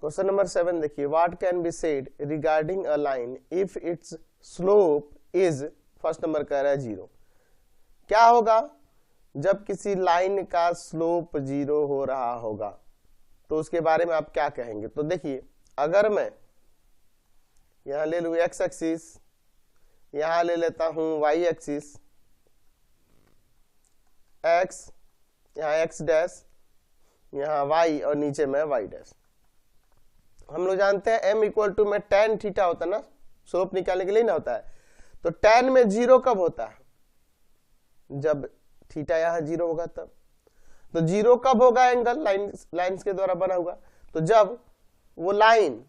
Question number 7 देखिए, what can be said regarding a line if it's slope is, first number कह रहा है 0। क्या होगा जब किसी लाइन का स्लोप 0 हो रहा होगा, तो उसके बारे में आप क्या कहेंगे। तो देखिए, अगर मैं यहां ले लू एक्स एक्सिस, यहां ले लेता हूं वाई एक्सिस, एक्स यहाँ एक्स डैश, यहाँ वाई और नीचे में वाई डैश। हम लोग जानते हैं m इक्वल टू में tan थीटा होता है ना, स्लोप निकालने के लिए ना होता है। तो tan में 0 कब होता है, जब थीटा यहाँ 0 होगा तब। तो 0 कब होगा एंगल लाइंस के द्वारा बना हुआ, तो जब वो लाइन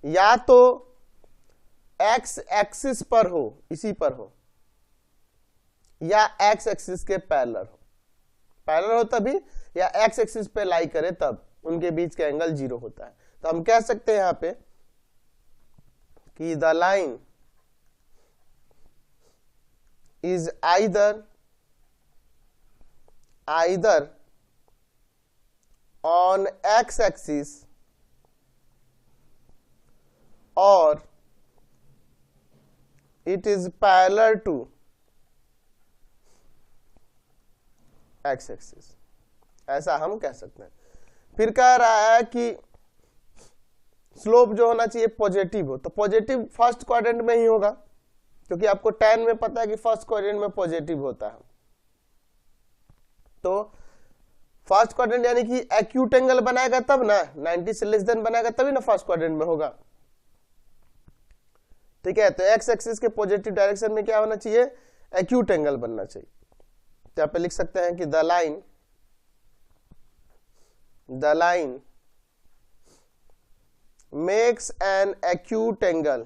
या तो x एक्सिस पर हो, इसी पर हो, या x एक्सिस के पैरेलल हो तभी, या x एक्सिस पे लाई करे तब उनके बीच का एंगल 0 होता है। तो हम कह सकते हैं यहां पे कि the line is either on x axis और it is parallel to x axis, ऐसा हम कह सकते हैं। फिर कह रहा है कि स्लोप जो होना चाहिए पॉजिटिव हो, तो पॉजिटिव फर्स्ट क्वाड्रेंट में ही होगा, क्योंकि आपको tan में पता है कि फर्स्ट क्वाड्रेंट में पॉजिटिव होता है। तो फर्स्ट क्वाड्रेंट यानी कि एक्यूट एंगल बनाएगा तब ना, 90 से लेस देन बनाएगा तभी ना फर्स्ट क्वाड्रेंट में होगा। ठीक है, तो एक्स एक्सिस के पॉजिटिव डायरेक्शन में क्या होना चाहिए, एक्यूट एंगल बनना चाहिए। तो यहाँ पे लिख सकते हैं कि the line makes an acute angle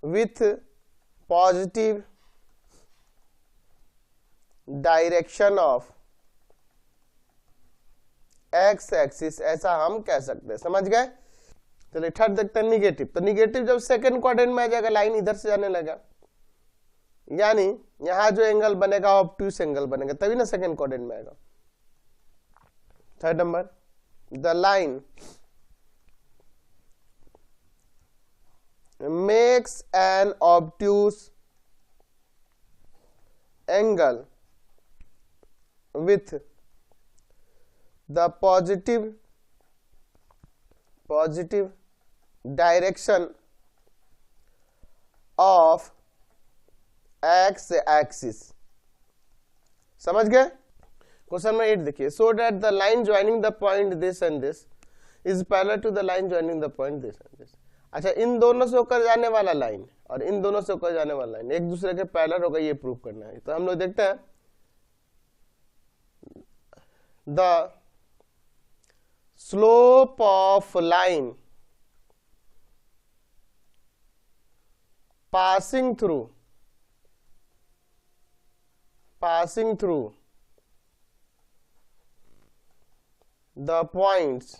with positive direction of x axis, ऐसा हम कह सकते हैं। समझ गए। चलिए थर्ड देखते हैं निगेटिव। तो निगेटिव जब सेकंड क्वाड्रेंट में आ जाएगा, लाइन इधर से जाने लगा, यानी यहां जो एंगल बनेगा ऑब्ट्यूस एंगल बनेगा, तभी ना सेकंड क्वाड्रेंट में आएगा। Third number, the line makes an obtuse angle with the positive direction of X axis. समझ गए। क्वेश्चन नंबर 8 देखिए, so that the line joining the point this and this is parallel to the line joining the point this and this. अच्छा, इन दोनों से होकर जाने वाला लाइन और इन दोनों से होकर जाने वाला लाइन एक दूसरे के पैरेलल होगा, ये प्रूव करना है। तो हम लोग देखते हैं, the slope of line passing through the points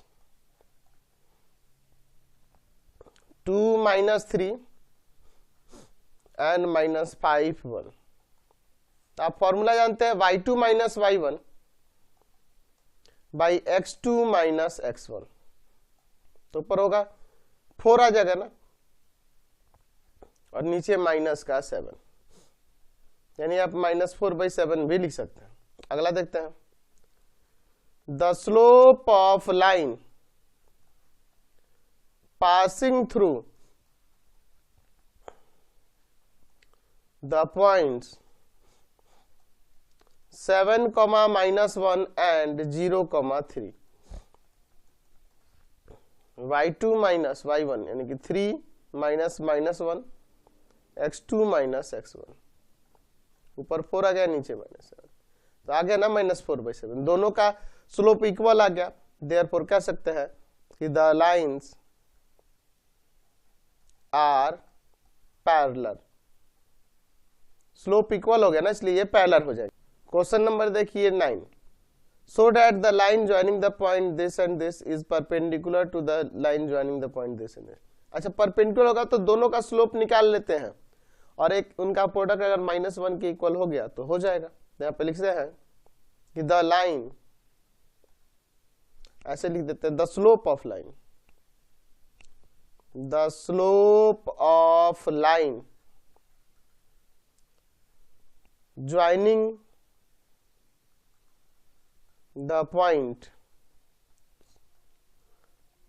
2, -3 and -5, 1। आप फॉर्मूला जानते हैं, y2 - y1 by x2 - x1। तो ऊपर होगा 4 आ जाएगा ना, और नीचे -7, यानी आप -4/7 भी लिख सकते हैं। अगला देखते हैं, the slope of line passing through the points 7, -1 and 0, 3। y2 - y1 यानी कि 3 -1 x2 - x1, ऊपर 4 आ गया, नीचे -7, तो आ गया ना -4/7। दोनों का स्लोप इक्वल आ गया, देयरफॉर कह सकते हैं कि the lines are parallel. Slope equal हो गया ना, इसलिए ये पैरेलल हो जाएगा। क्वेश्चन नंबर देखिए 9, so that the line joining the point this and this is perpendicular to the line joining the point this and this. अच्छा, परपेंडिकुलर होगा तो दोनों का स्लोप निकाल लेते हैं, और एक उनका प्रोडक्ट अगर -1 के इक्वल हो गया तो हो जाएगा। यहाँ पे लिखते हैं कि द लाइन, ऐसे लिख देते हैं the slope of line, the slope of line joining the point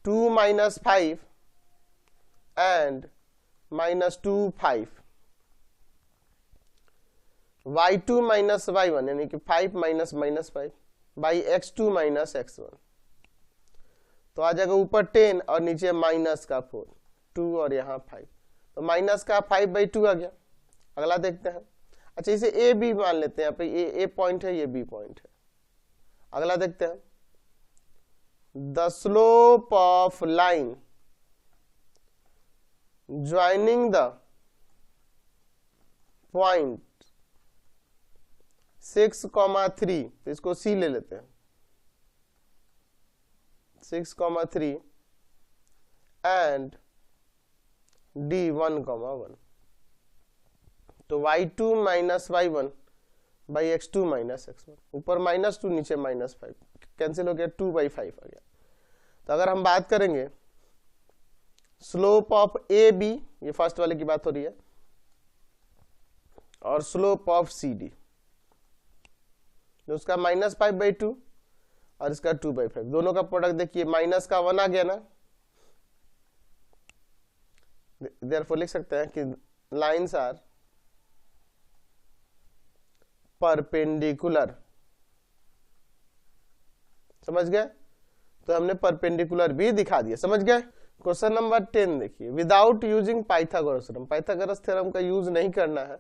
2 minus 5 and minus 2 5, y2 minus y1 यानी कि 5 minus minus 5 by x2 minus x1, तो आ जाएगा ऊपर 10 और नीचे माइनस का 4, 2 और यहाँ 5, तो माइनस का 5/2 आ गया। अगला देखते हैं। अच्छा, इसे ए बी मान लेते हैं, यहाँ पे ए पॉइंट है, ये बी पॉइंट है। अगला देखते हैं, the slope of line joining the point 6,3, तो इसको C ले लेते हैं, 6,3 and D 1,1, तो y2 minus y1 by x2 minus x1, ऊपर -2 नीचे -5 कैंसिल हो गया, 2/5 आ गया। तो अगर हम बात करेंगे स्लोप ऑफ ए बी, ये फर्स्ट वाले की बात हो रही है, और स्लोप ऑफ सी डी, तो उसका -5/2 और इसका 2/5, दोनों का प्रोडक्ट देखिए, माइनस का 1 आ गया ना, देयरफॉर लिख सकते हैं कि लाइंस आर परपेंडिकुलर। समझ गए? तो हमने परपेंडिकुलर भी दिखा दिया। समझ गए? क्वेश्चन नंबर 10 देखिए, without using Pythagoras theorem, Pythagoras theorem का यूज नहीं करना है,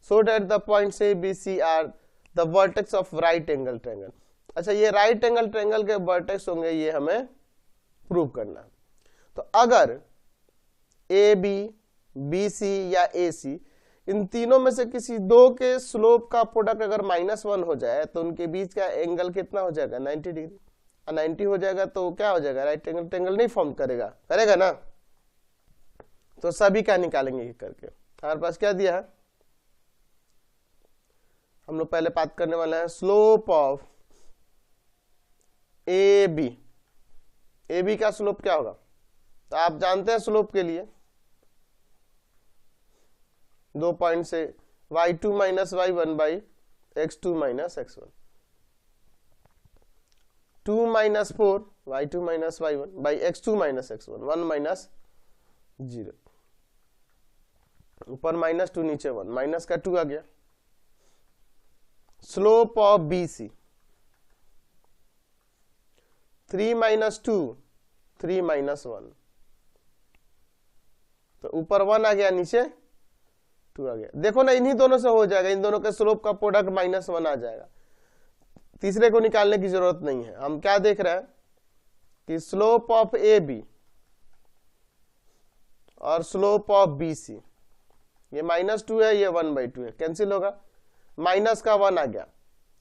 so that the points A B C are the vertex of right angle triangle. अच्छा, ये राइट एंगल ट्रायंगल के वर्टेक्स होंगे, ये हमें प्रूव करना है। तो अगर ए बी, बी सी या ए सी, इन तीनों में से किसी दो के स्लोप का प्रोडक्ट अगर -1 हो जाए तो उनके बीच का एंगल कितना हो जाएगा, 90 डिग्री। 90 हो जाएगा तो क्या हो जाएगा, राइट एंगल ट्रायंगल नहीं फॉर्म करेगा, करेगा ना। तो सभी का निकालेंगे ये करके। हमारे पास क्या दिया है, हम लोग पहले बात करने वाले हैं slope of A B. A B का स्लोप क्या होगा, तो आप जानते हैं स्लोप के लिए 2 पॉइंट से y2 minus y1 by x2 minus x1, 2 minus 4 y2 minus y1 by x2 minus x1, 1 minus 0, ऊपर -2 नीचे 1, माइनस का 2 आ गया। Slope of B C 3 minus 2, 3 minus 1, तो ऊपर 1 आ गया, नीचे 2 आ गया। देखो ना, इन्हीं दोनों से हो जाएगा, इन दोनों के स्लोप का प्रोडक्ट -1 आ जाएगा, तीसरे को निकालने की जरूरत नहीं है। हम क्या देख रहे हैं कि स्लोप ऑफ ए बी और स्लोप ऑफ बी सी, ये -2 है, ये 1/2 है, कैंसिल होगा, माइनस का 1 आ गया,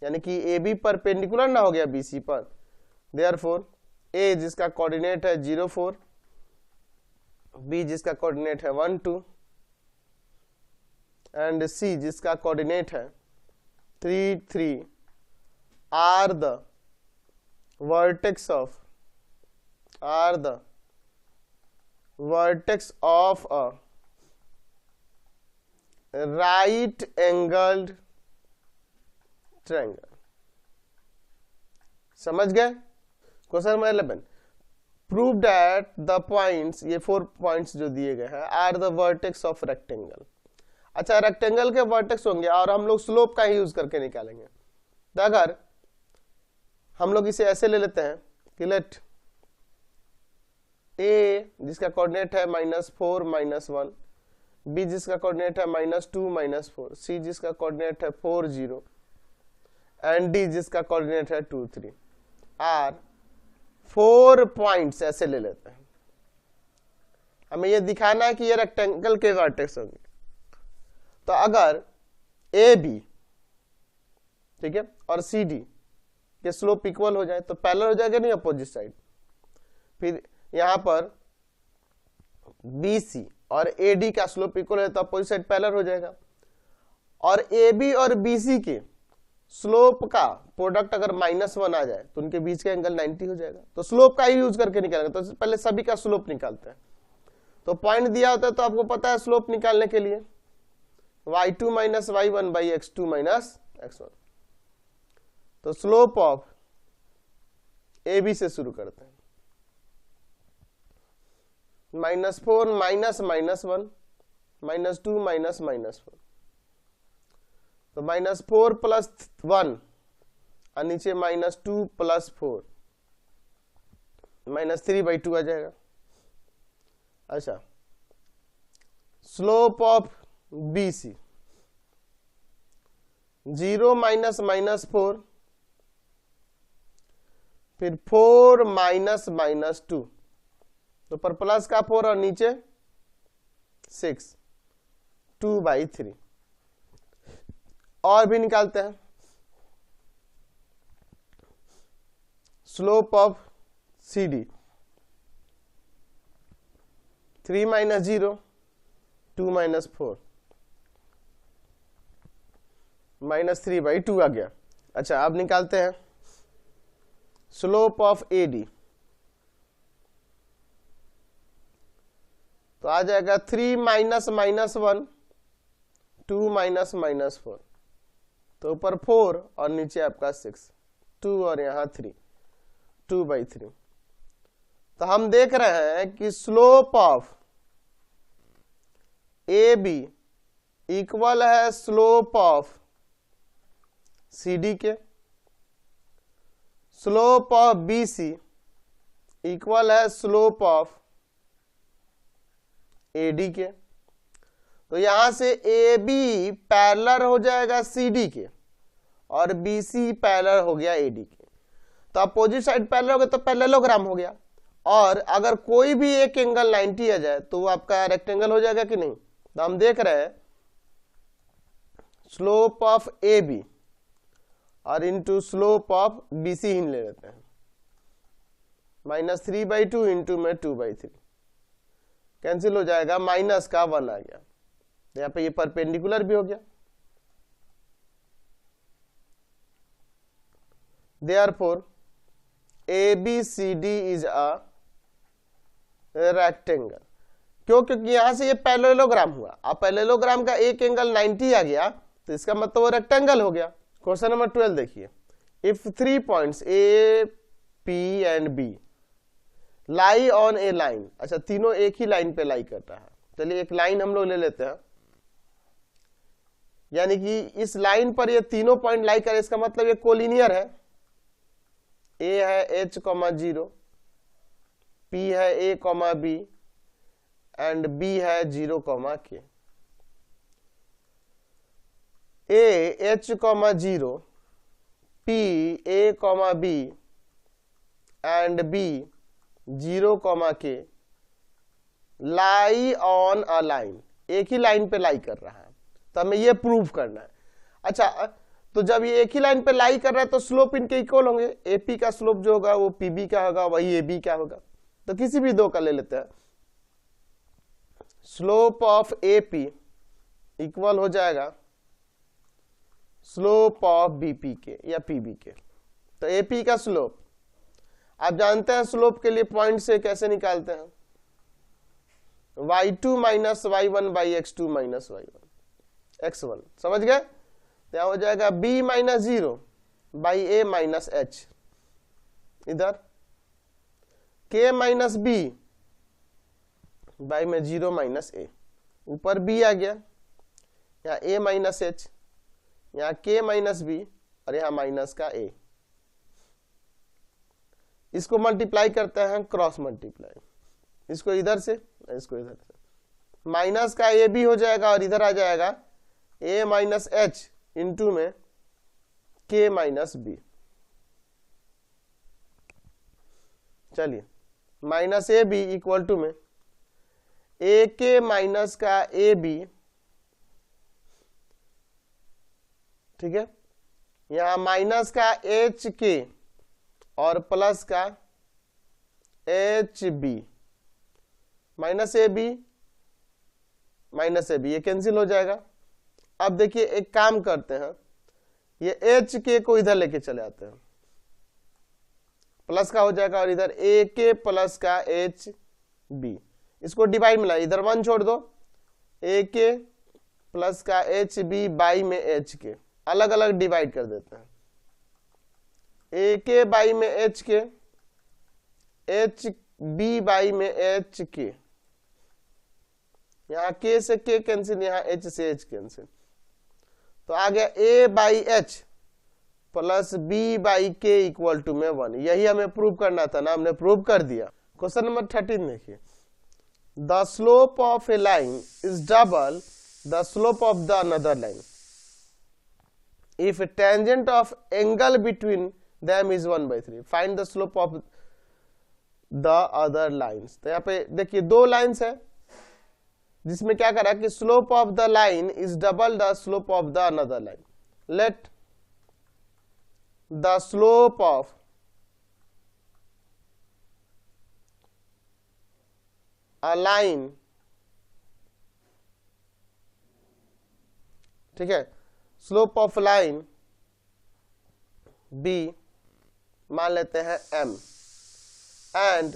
यानी कि ए बी परपेंडिकुलर ना हो गया बी सी पर। देयरफॉर ए जिसका कोऑर्डिनेट है 0 4, बी जिसका कोऑर्डिनेट है 1 2, एंड सी जिसका कोऑर्डिनेट है 3 3 are the vertex of a right angled triangle। समझ गए? Question number 11, prove that the points, ये 4 पॉइंट्स जो दिए गए हैं, are the vertex of rectangle. अच्छा, रेक्टेंगल के वर्टेक्स होंगे और हम लोग स्लोप का ही यूज करके निकालेंगे। तो अगर हम लोग इसे ऐसे ले लेते हैं कि लेट ए जिसका कोऑर्डिनेट है -4 -1, बी जिसका कोऑर्डिनेट है -2 -4, सी जिसका कोऑर्डिनेट है 4 0, एंड डी जिसका कोऑर्डिनेट है 2 3, आर 4 पॉइंट्स ऐसे ले लेते हैं। हमें ये दिखाना है कि ये रेक्टेंगल के वर्टेक्स होंगे। तो अगर ए बी, ठीक है, और सी डी के स्लोप इक्वल हो जाए तो पैरेलल हो जाएगा नहीं, अपोजिट साइड। फिर यहां पर बी सी और ए डी का स्लोप इक्वल है तो अपोजिट साइड पैरेलल हो जाएगा। और ए बी और बी सी के स्लोप का प्रोडक्ट अगर -1 आ जाए तो उनके बीच का एंगल 90 हो जाएगा। तो स्लोप का ही यूज करके निकालेंगे। तो पहले सभी का स्लोप निकालते हैं। तो पॉइंट दिया होता है तो आपको पता है स्लोप निकालने के लिए y2 minus y1 by x2 minus x1। तो स्लोप ऑफ ए बी से शुरू करते हैं। -4 माइनस -1 -2 माइनस -4। तो -4 प्लस 1 और नीचे -2 प्लस 4 -3/2 आ जाएगा। अच्छा, slope of B C 0 minus -4 फिर 4 माइनस -2, तो पर प्लस का 4 और नीचे 6 2/3। और भी निकालते हैं। Slope of C D 3 minus 0 2 minus 4 -3/2 आ गया। अच्छा, अब निकालते हैं स्लोप ऑफ ए डी। तो आ जाएगा 3 माइनस -1 2 माइनस -4, तो ऊपर 4 और नीचे आपका 6 2 और यहां 3 2/3। तो हम देख रहे हैं कि slope of A B equal है स्लोप ऑफ सी डी के, slope of B C equal है स्लोप ऑफ ए डी के। तो यहां से ए बी पैरेलल हो जाएगा सी डी के और बी सी पैरेलल हो गया ए डी के। तो अपोजिट साइड पैरेलल हो गया तो पैरेललोग्राम हो गया। और अगर कोई भी एक एंगल 90 आ जाए तो वो आपका रेक्टेंगल हो जाएगा कि नहीं। तो हम देख रहे हैं स्लोप ऑफ ए बी और into slope of B C ही ले लेते हैं। -3/2 इंटू में 2/3 कैंसिल हो जाएगा, माइनस का 1 आ गया। यहां पे ये परपेंडिकुलर भी हो गया। Therefore ABCD is a rectangle. क्यों? क्योंकि यहां से ये पैरेललोग्राम हुआ। अब पैरेललोग्राम का एक एंगल 90 आ गया तो इसका मतलब वो रेक्टेंगल हो गया। क्वेश्चन नंबर 12 देखिए। If 3 points A, P and B lie on A line. अच्छा, तीनों एक ही लाइन पे लाई करता है। चलिए एक लाइन हम लोग ले लेते हैं, यानी कि इस लाइन पर ये तीनों पॉइंट लाई करे, इसका मतलब ये कोलिनियर है। A है H, 0, P है A, B एंड B है 0, K। A, H, 0, P, A, B and B 0, K lie on a line. एक ही लाइन पे लाई कर रहा है, तो हमें ये प्रूव करना है। अच्छा, तो जब ये एक ही लाइन पे लाई कर रहा है तो स्लोप इनके इक्वल होंगे। एपी का स्लोप जो होगा वो पीबी का होगा, वही एबी का होगा। तो किसी भी दो का ले लेते हैं। स्लोप ऑफ एपी इक्वल हो जाएगा स्लोप ऑफ बीपी के या पीबी के। तो एपी का स्लोप आप जानते हैं, स्लोप के लिए पॉइंट से कैसे निकालते हैं। y2 minus y1 by x2 minus y1 x1, समझ गए। यहां हो जाएगा b minus 0 by a minus h, इधर k माइनस b बाई में 0 माइनस a, ऊपर b आ गया, यहाँ a माइनस h, यहाँ k माइनस b और यहाँ माइनस का a। इसको मल्टीप्लाई करते हैं, क्रॉस मल्टीप्लाई, इसको इधर से इसको इधर से, माइनस का ए बी हो जाएगा और इधर आ जाएगा a माइनस h इंटू में k माइनस बी। चलिए, minus A B equal to में ए के माइनस का ए बी, ठीक है। यहां माइनस का एच के और प्लस का H B, minus A B minus A B, ये कैंसिल हो जाएगा। अब देखिए एक काम करते हैं, ये एच के को इधर लेके चले आते हैं, प्लस का हो जाएगा, और इधर ए के प्लस का एच बी, इसको डिवाइड मिला, इधर 1 छोड़ दो, ए के प्लस का एच बी बाई में एच के, अलग अलग डिवाइड कर देते हैं, ए के बाई में एच के, एच बी बाई में एच के, यहां के से के कैंसिल, यहां एच से एच कैंसिल, तो आ गया A by H plus B by K equal to में 1। यही हमें प्रूव करना था ना, हमने प्रूव कर दिया। क्वेश्चन नंबर 13 देखिए, the slope of A line is double the slope of the another line if tangent of angle between them is 1/3, find the slope of the other lines. तो यहाँ पे देखिए 2 लाइन्स है, जिसमें क्या करा कि slope of the line is double the slope of the another line. Let the slope of a line, ठीक है, स्लोप ऑफ लाइन बी मान लेते हैं m, and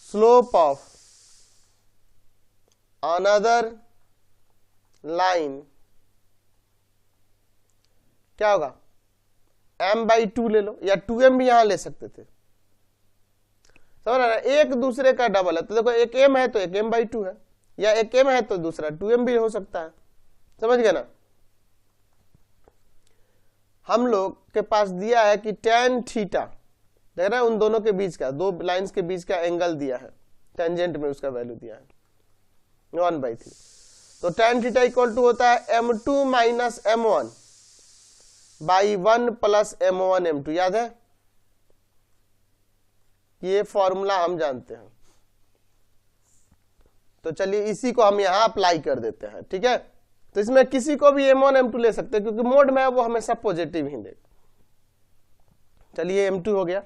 slope of another line क्या होगा, m/2 ले लो, या 2m भी यहां ले सकते थे, समझ रहे हैं, एक दूसरे का डबल है। तो देखो एक m है तो एक m/2 है, या एक m है तो दूसरा 2m भी हो सकता है, समझ गए ना। हम लोग के पास दिया है कि tan थीटा, देख रहे हैं, उन दोनों के बीच का, 2 लाइंस के बीच का एंगल दिया है, टेंजेंट में उसका वैल्यू दिया है 1/3। तो tan थीटा इक्वल टू होता है m2 minus m1 by 1 plus m1 m2, याद है, ये फॉर्मूला हम जानते हैं। तो चलिए इसी को हम यहां अप्लाई कर देते हैं, ठीक है। तो इसमें किसी को भी m1 m2 ले सकते हैं, क्योंकि मोड में है वो हमेशा पॉजिटिव ही देगा। चलिए m2 हो गया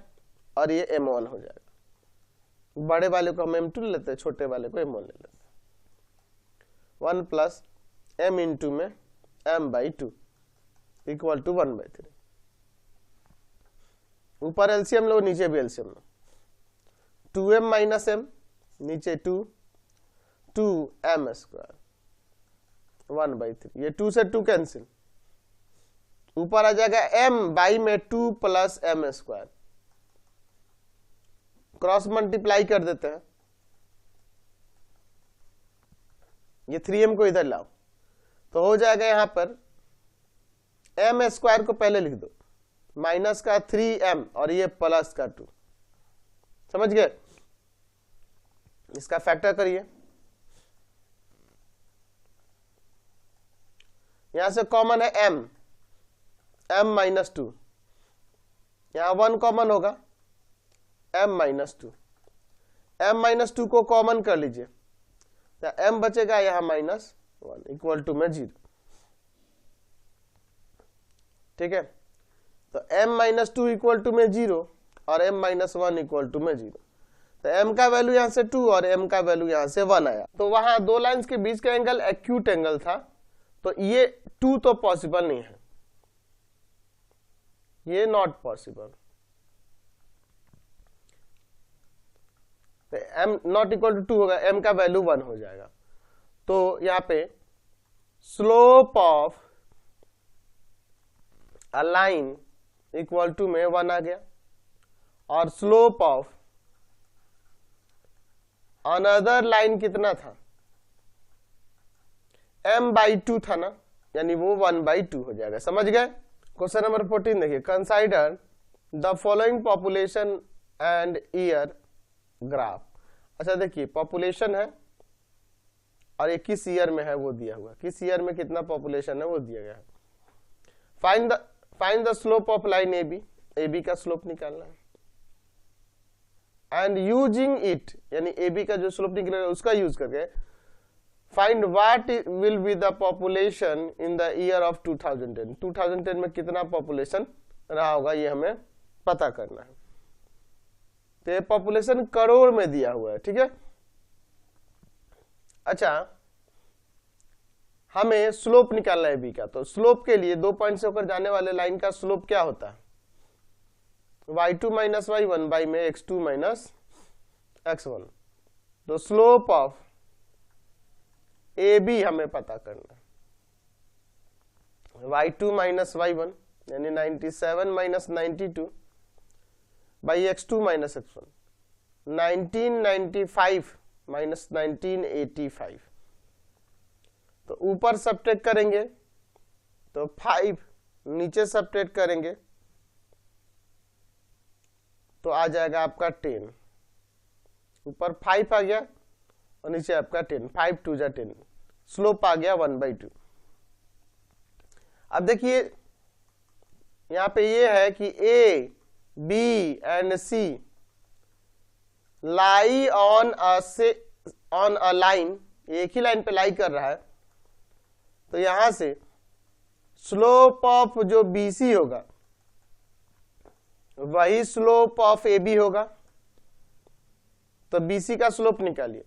और ये m1 हो जाएगा, बड़े वाले को हम m2 ले लेते हैं, छोटे वाले को m1 ले लेते हैं। 1 प्लस m इंटू में m/2 इक्वल टू 1/3। ऊपर एलसीएम लो, नीचे भी एलसीएम लो, 2m माइनस m, नीचे 2m स्क्वायर 1/3, ये 2 से 2 कैंसिल, ऊपर आ जाएगा m बाई में 2 plus m square, cross multiply कर देते हैं, ये 3m को इधर लाओ, तो हो जाएगा यहां पर m स्क्वायर को पहले लिख दो, माइनस का 3m और ये प्लस का 2, समझ गए। इसका फैक्टर करिए, यहां से कॉमन है m माइनस 2, यहां 1 कॉमन होगा m माइनस 2, m माइनस 2 को कॉमन कर लीजिए, तो m बचेगा यहां -1 इक्वल टू में 0, ठीक है। तो m माइनस 2 इक्वल टू में 0 और m माइनस 1 इक्वल टू में 0, तो m का वैल्यू यहां से 2 और m का वैल्यू यहां से 1 आया। तो वहां 2 लाइंस के बीच का एंगल एक्यूट एंगल था, तो ये 2 तो पॉसिबल नहीं है, ये नॉट पॉसिबल, तो m नॉट इक्वल टू 2 होगा, m का वैल्यू 1 हो जाएगा। तो यहां पे slope of a line equal to में 1 आ गया, और स्लोप ऑफ अनदर लाइन कितना था, m/2 था ना, यानी वो 1/2 हो जाएगा, समझ गए। क्वेश्चन नंबर 14 देखिए, consider the following population and year graph. अच्छा देखिए, पॉपुलेशन है और ये किस ईयर में है वो दिया हुआ, किस ईयर में कितना पॉपुलेशन है वो दिया गया है। Find the slope of line AB का स्लोप निकालना है, एंड यूजिंग इट, यानी AB का जो स्लोप निकलेगा उसका यूज करके find what will be the population in the year of 2010। 2010 में कितना पॉपुलेशन रहा होगा ये हमें पता करना है। तो ये पॉपुलेशन करोड़ में दिया हुआ है, ठीक है। अच्छा, हमें स्लोप निकालना है बी का। तो स्लोप के लिए 2 पॉइंट से होकर जाने वाले लाइन का स्लोप क्या होता है, y2 माइनस y1 बाई में x2 माइनस x1। तो स्लोप ऑफ ए बी हमें पता करना है, y2 माइनस y1 यानी 97 minus 92 by x2 minus x1, 1995 minus 1985। तो ऊपर सब्ट्रैक्ट करेंगे तो 5, नीचे सब्ट्रैक्ट करेंगे तो आ जाएगा आपका 10। ऊपर 5 आ गया और नीचे आपका 10, 5 2 जा 10, स्लोप आ गया 1/2। अब देखिए यहां पे ये है कि A B and C lie on a line, एक ही लाइन पे लाई कर रहा है। तो यहां से स्लोप ऑफ जो BC होगा वही स्लोप ऑफ AB होगा। तो BC का स्लोप निकालिए,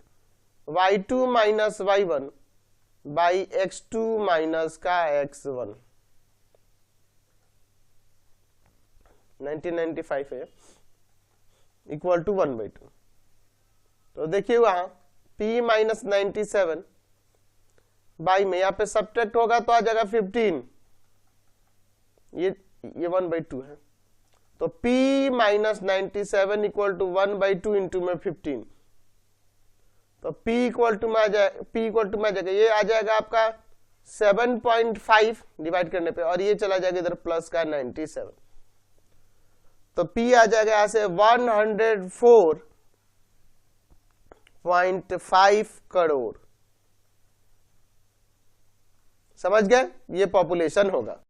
y2 minus y1 by x2 minus का x1, 1995 है, इक्वल टू 1/2। तो देखिए वहां P माइनस 97 बाई में यहां पे सब्ट्रैक्ट होगा तो आ जाएगा 15, ये 1/2 है। तो P minus 97 equal to 1/2 into में 15। तो P इक्वल टू में आ जाएगा, ये आ जाएगा आपका 7.5 डिवाइड करने पे, और ये चला जाएगा इधर प्लस का 97। तो P आ जाएगा यहां से 104.5 करोड़। समझ गए, ये पॉपुलेशन होगा।